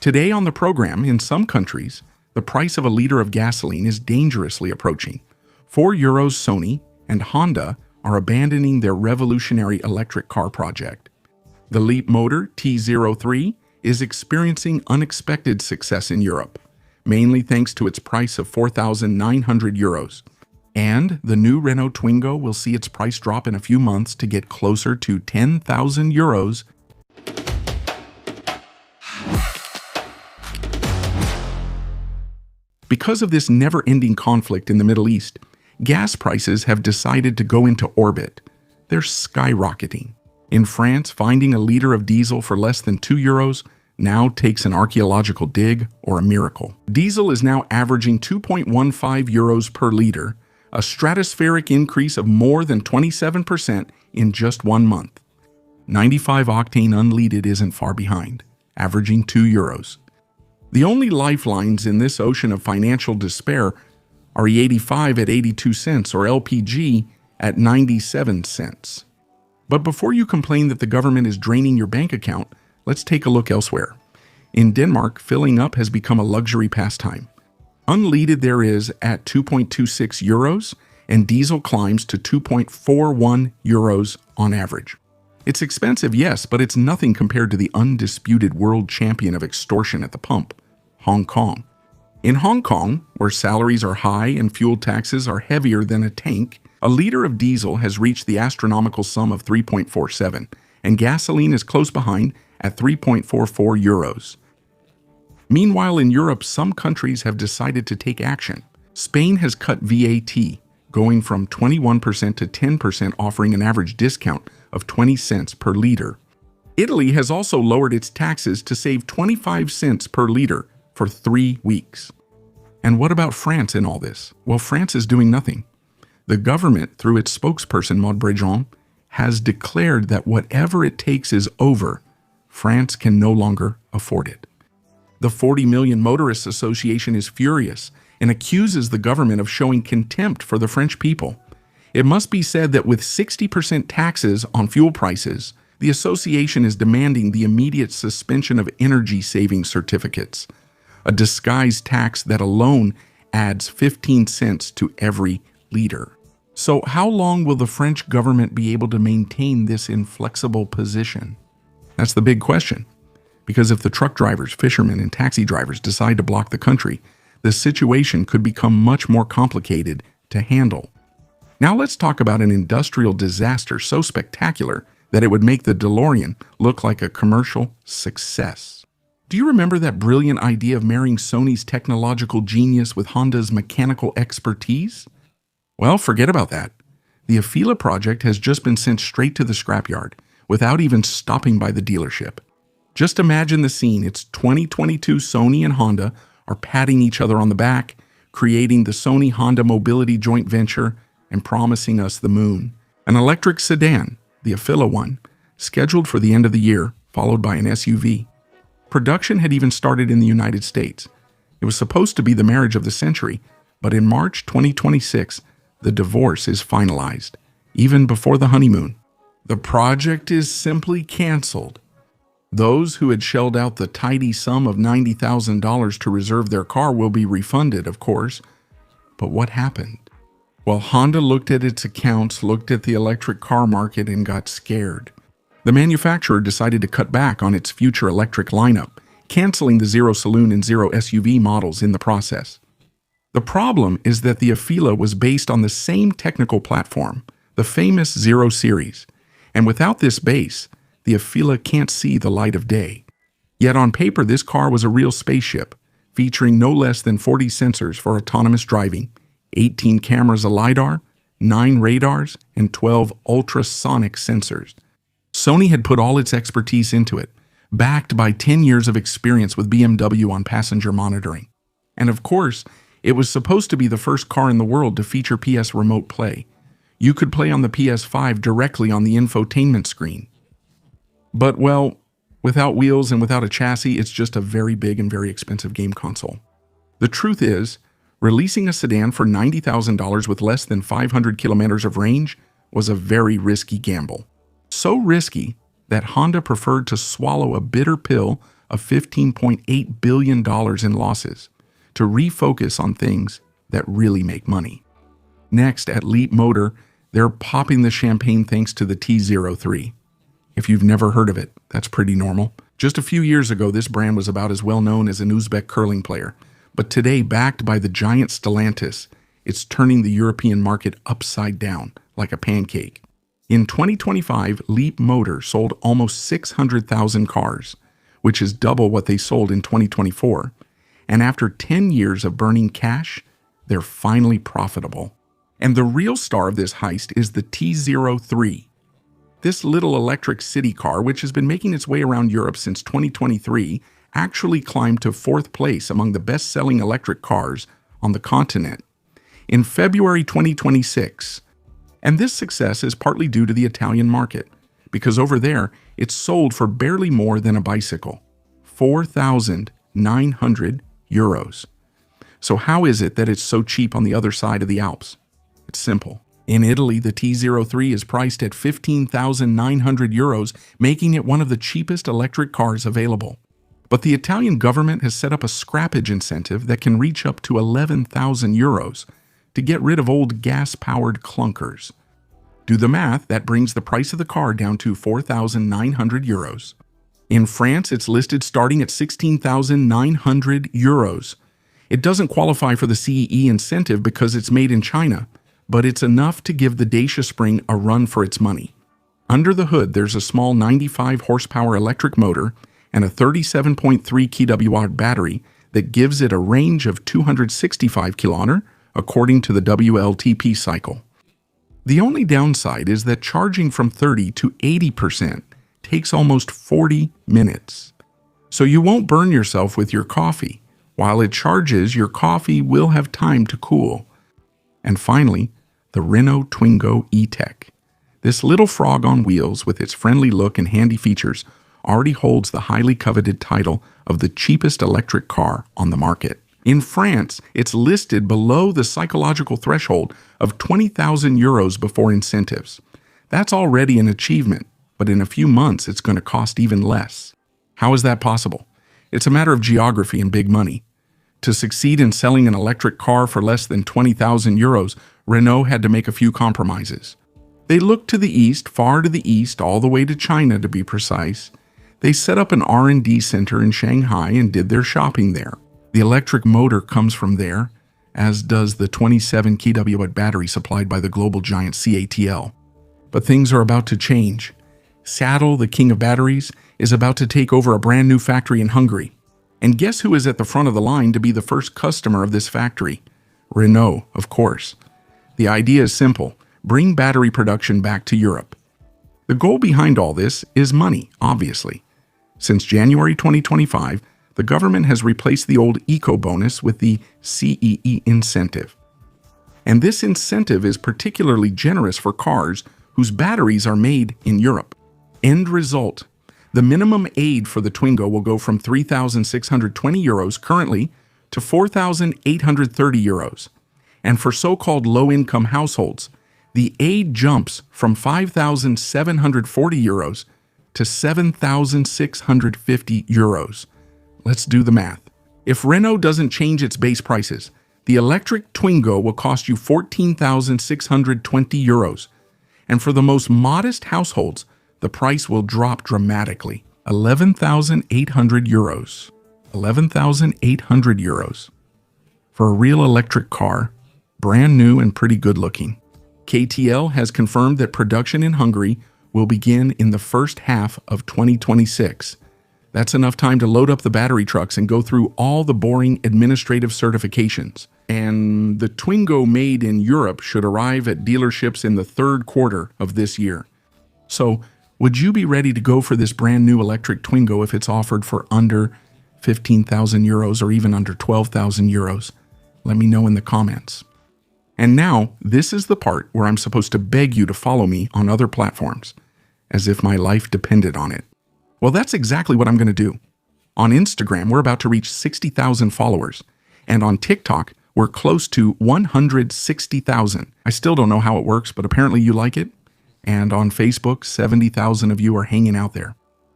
Today on the program, in some countries, the price of a liter of gasoline is dangerously approaching. 4 euros Sony and Honda are abandoning their revolutionary electric car project. The Leap motor T03 is experiencing unexpected success in Europe, mainly thanks to its price of 4,900 euros. And the new Renault Twingo will see its price drop in a few months to get closer to 10,000 euros. Because of this never-ending conflict in the Middle East, gas prices have decided to go into orbit. They're skyrocketing. In France, finding a liter of diesel for less than 2 euros now takes an archaeological dig or a miracle. Diesel is now averaging 2.15 euros per liter, a stratospheric increase of more than 27% in just 1 month. 95 octane unleaded isn't far behind, averaging 2 euros. The only lifelines in this ocean of financial despair are E85 at 82 cents or LPG at 97 cents. But before you complain that the government is draining your bank account, let's take a look elsewhere. In Denmark, filling up has become a luxury pastime. Unleaded there is at 2.26 euros, and diesel climbs to 2.41 euros on average. It's expensive, yes, but it's nothing compared to the undisputed world champion of extortion at the pump, Hong Kong. In Hong Kong, where salaries are high and fuel taxes are heavier than a tank, a liter of diesel has reached the astronomical sum of 3.47, and gasoline is close behind at 3.44 euros. Meanwhile, in Europe, some countries have decided to take action. Spain has cut VAT, going from 21% to 10%, offering an average discount of 20 cents per liter. Italy has also lowered its taxes to save 25 cents per liter for 3 weeks. And what about France in all this? Well, France is doing nothing. The government, through its spokesperson, Maud Brejon, has declared that whatever it takes is over. France can no longer afford it. The 40 Million Motorists Association is furious and accuses the government of showing contempt for the French people. It must be said that with 60% taxes on fuel prices, the association is demanding the immediate suspension of energy-saving certificates, a disguised tax that alone adds 15 cents to every liter. So how long will the French government be able to maintain this inflexible position? That's the big question. Because if the truck drivers, fishermen, and taxi drivers decide to block the country, the situation could become much more complicated to handle. Now let's talk about an industrial disaster so spectacular that it would make the DeLorean look like a commercial success. Do you remember that brilliant idea of marrying Sony's technological genius with Honda's mechanical expertise? Well, forget about that. The Afeela project has just been sent straight to the scrapyard without even stopping by the dealership. Just imagine the scene. It's 2022. Sony and Honda are patting each other on the back, creating the Sony-Honda mobility joint venture and promising us the moon. An electric sedan, the Afeela one, scheduled for the end of the year, followed by an SUV. Production had even started in the United States. It was supposed to be the marriage of the century, but in March 2026, the divorce is finalized, even before the honeymoon. The project is simply canceled. Those who had shelled out the tidy sum of $90,000 to reserve their car will be refunded, of course. But what happened? Well, Honda looked at its accounts, looked at the electric car market, and got scared. The manufacturer decided to cut back on its future electric lineup, canceling the Zero Saloon and Zero SUV models in the process. The problem is that the Afeela was based on the same technical platform, the famous Zero Series, and without this base, the Afeela can't see the light of day. Yet on paper, this car was a real spaceship, featuring no less than 40 sensors for autonomous driving, 18 cameras of LiDAR, 9 radars, and 12 ultrasonic sensors. Sony had put all its expertise into it, backed by 10 years of experience with BMW on passenger monitoring. And of course, it was supposed to be the first car in the world to feature PS Remote Play. You could play on the PS5 directly on the infotainment screen. But, well, without wheels and without a chassis, it's just a very big and very expensive game console. The truth is, releasing a sedan for $90,000 with less than 500 kilometers of range was a very risky gamble. So risky that Honda preferred to swallow a bitter pill of $15.8 billion in losses to refocus on things that really make money. Next, at Leap Motor, they're popping the champagne thanks to the T03. If you've never heard of it, that's pretty normal. Just a few years ago, this brand was about as well known as an Uzbek curling player. But today, backed by the giant Stellantis, it's turning the European market upside down like a pancake. In 2025, Leap Motor sold almost 600,000 cars, which is double what they sold in 2024. And after 10 years of burning cash, they're finally profitable. And the real star of this heist is the T03. This little electric city car, which has been making its way around Europe since 2023, actually climbed to 4th place among the best-selling electric cars on the continent in February 2026. And this success is partly due to the Italian market, because over there, it's sold for barely more than a bicycle, 4,900 euros. So how is it that it's so cheap on the other side of the Alps? It's simple. In Italy, the T03 is priced at 15,900 euros, making it one of the cheapest electric cars available. But the Italian government has set up a scrappage incentive that can reach up to 11,000 euros to get rid of old gas-powered clunkers. Do the math, that brings the price of the car down to 4,900 euros. In France, it's listed starting at 16,900 euros. It doesn't qualify for the CEE incentive because it's made in China, but it's enough to give the Dacia Spring a run for its money. Under the hood, there's a small 95 horsepower electric motor and a 37.3 kWh battery that gives it a range of 265 km, according to the WLTP cycle. The only downside is that charging from 30 to 80% takes almost 40 minutes. So you won't burn yourself with your coffee. While it charges, your coffee will have time to cool. And finally, the Renault Twingo ETech. This little frog on wheels with its friendly look and handy features already holds the highly coveted title of the cheapest electric car on the market. In France, it's listed below the psychological threshold of 20,000 euros before incentives. That's already an achievement, but in a few months it's going to cost even less. How is that possible? It's a matter of geography and big money. To succeed in selling an electric car for less than 20,000 euros, Renault had to make a few compromises. They looked to the east, far to the east, all the way to China to be precise. They set up an R&D center in Shanghai and did their shopping there. The electric motor comes from there, as does the 27 kWh battery supplied by the global giant CATL. But things are about to change. Saddle, the king of batteries, is about to take over a brand new factory in Hungary. And guess who is at the front of the line to be the first customer of this factory? Renault, of course. The idea is simple: bring battery production back to Europe. The goal behind all this is money, obviously. Since January 2025, the government has replaced the old eco-bonus with the CEE incentive. And this incentive is particularly generous for cars whose batteries are made in Europe. End result: the minimum aid for the Twingo will go from 3,620 euros currently to 4,830 euros. And for so-called low-income households, the aid jumps from 5,740 euros to 7,650 euros. Let's do the math. If Renault doesn't change its base prices, the electric Twingo will cost you 14,620 euros. And for the most modest households, the price will drop dramatically. 11,800 euros. 11,800 euros. For a real electric car, brand new and pretty good looking. KTL has confirmed that production in Hungary will begin in the first half of 2026. That's enough time to load up the battery trucks and go through all the boring administrative certifications. And the Twingo made in Europe should arrive at dealerships in the third quarter of this year. So, would you be ready to go for this brand new electric Twingo if it's offered for under 15,000 euros or even under 12,000 euros? Let me know in the comments. And now, this is the part where I'm supposed to beg you to follow me on other platforms, as if my life depended on it. Well, that's exactly what I'm going to do. On Instagram, we're about to reach 60,000 followers. And on TikTok, we're close to 160,000. I still don't know how it works, but apparently you like it. And on Facebook, 70,000 of you are hanging out there.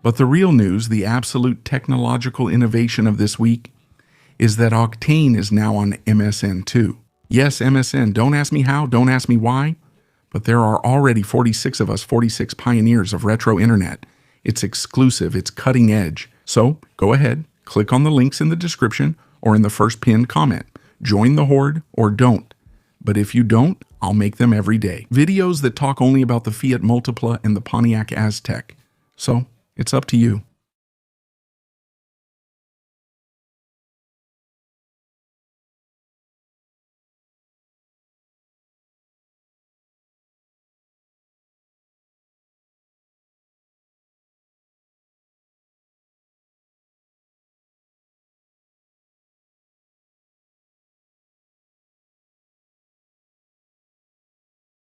But the real news, the absolute technological innovation of this week, is that Octane is now on MSN too. Yes, MSN. Don't ask me how, don't ask me why, but there are already 46 of us, 46 pioneers of retro internet. It's exclusive, it's cutting edge. So go ahead, click on the links in the description or in the first pinned comment. Join the horde or don't. But if you don't, I'll make them every day. Videos that talk only about the Fiat Multipla and the Pontiac Aztek. So it's up to you.